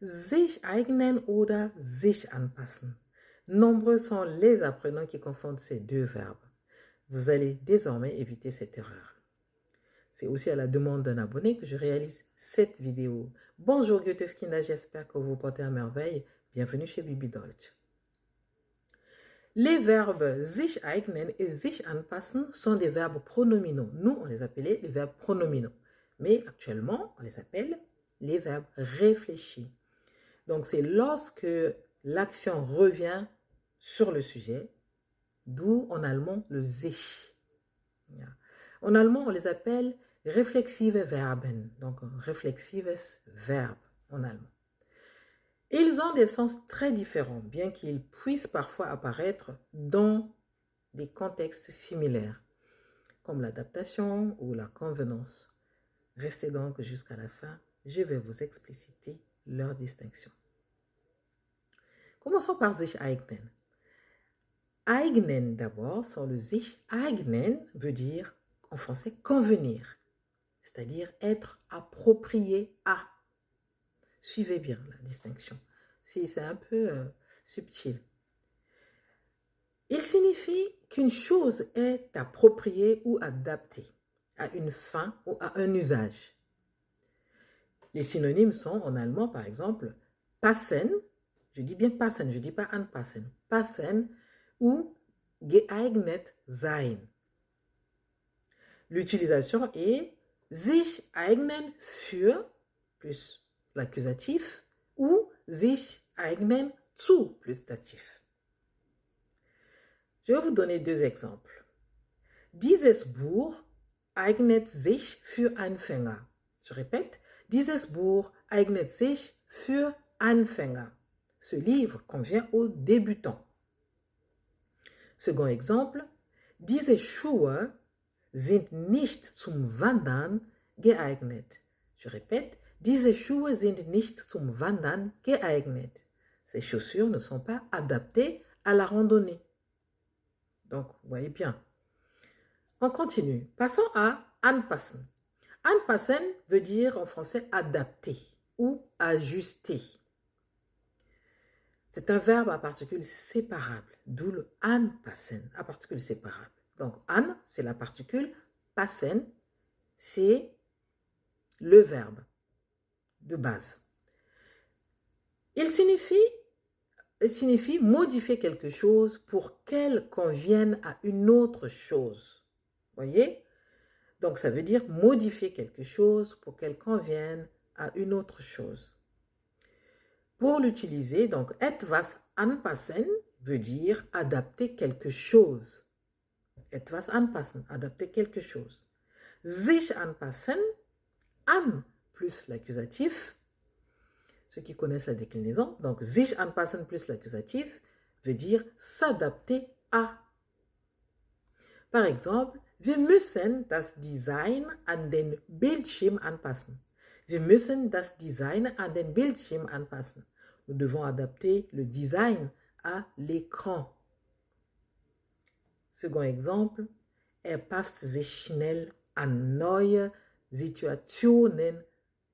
sich eignen oder sich anpassen. Nombreux sont les apprenants qui confondent ces deux verbes. Vous allez désormais éviter cette erreur. C'est aussi à la demande d'un abonné que je réalise cette vidéo. Bonjour Goetheskinder, j'espère que vous portez à merveille. Bienvenue chez Bibi Deutsch. Les verbes sich eignen et sich anpassen sont des verbes pronominaux. Nous, on les appelait les verbes pronominaux. Mais actuellement, on les appelle les verbes réfléchis. Donc, c'est lorsque l'action revient sur le sujet, d'où en allemand le sich. En allemand, on les appelle réflexive Verben, donc réflexives Verb en allemand. Ils ont des sens très différents, bien qu'ils puissent parfois apparaître dans des contextes similaires, comme l'adaptation ou la convenance. Restez donc jusqu'à la fin, je vais vous expliciter leur distinction. Commençons par sich eignen. Eignen d'abord, sans le sich, eignen veut dire en français convenir, c'est-à-dire être approprié à. Suivez bien la distinction, c'est un peu subtil. Il signifie qu'une chose est appropriée ou adaptée à une fin ou à un usage. Les synonymes sont en allemand, par exemple, passen, je dis bien passen, je ne dis pas anpassen, passen ou geeignet sein. L'utilisation est sich eignen für plus l'accusatif ou sich eignen zu plus datif. Je vais vous donner deux exemples. Dieses Buch eignet sich für Anfänger. Je répète, dieses Buch eignet sich für Anfänger. Ce livre convient aux débutants. Second exemple, diese Schuhe sind nicht zum Wandern geeignet. Je répète, diese Schuhe sind nicht zum Wandern geeignet. Ces chaussures ne sont pas adaptées à la randonnée. Donc, vous voyez bien. On continue. Passons à anpassen. Anpassen veut dire en français adapter ou ajuster. C'est un verbe à particule séparable, d'où le anpassen, à particule séparable. Donc, an, c'est la particule, passen, c'est le verbe de base. Il signifie modifier quelque chose pour qu'elle convienne à une autre chose. Voyez? Donc, ça veut dire modifier quelque chose pour qu'elle convienne à une autre chose. Pour l'utiliser, donc, etwas anpassen veut dire adapter quelque chose. Etwas anpassen, adapter quelque chose. Sich anpassen, an plus l'accusatif, ceux qui connaissent la déclinaison, donc sich anpassen plus l'accusatif veut dire s'adapter à. Par exemple, wir müssen das Design an den Bildschirm anpassen. Wir müssen das Design an den Bildschirm anpassen. Nous devons adapter le design à l'écran. Second exemple, passt sich schnell an neue Situationen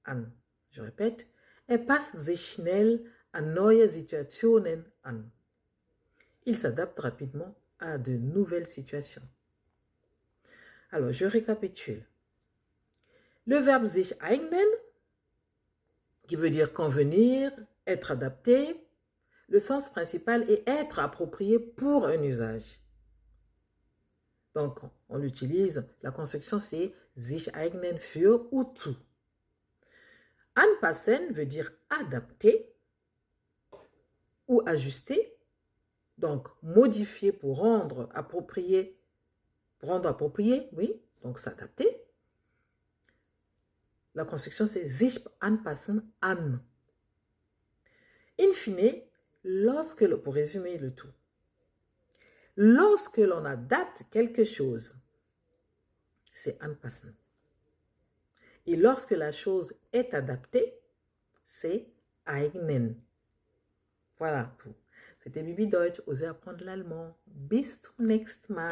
an. Je répète, passt sich schnell an neue Situationen an. Il s'adapte rapidement à de nouvelles situations. Alors, je récapitule. Le verbe sich eignen, qui veut dire convenir, être adapté, le sens principal est être approprié pour un usage. Donc, on l'utilise, la construction c'est sich eignen für ou zu. Anpassen veut dire adapter ou ajuster, donc modifier pour rendre approprié, oui, donc s'adapter. La construction c'est sich anpassen an. In fine, pour résumer le tout, lorsque l'on adapte quelque chose, c'est anpassen. Et lorsque la chose est adaptée, c'est eignen. Voilà tout. C'était Bibi Deutsch, osez apprendre l'allemand. Bis zum nächsten Mal.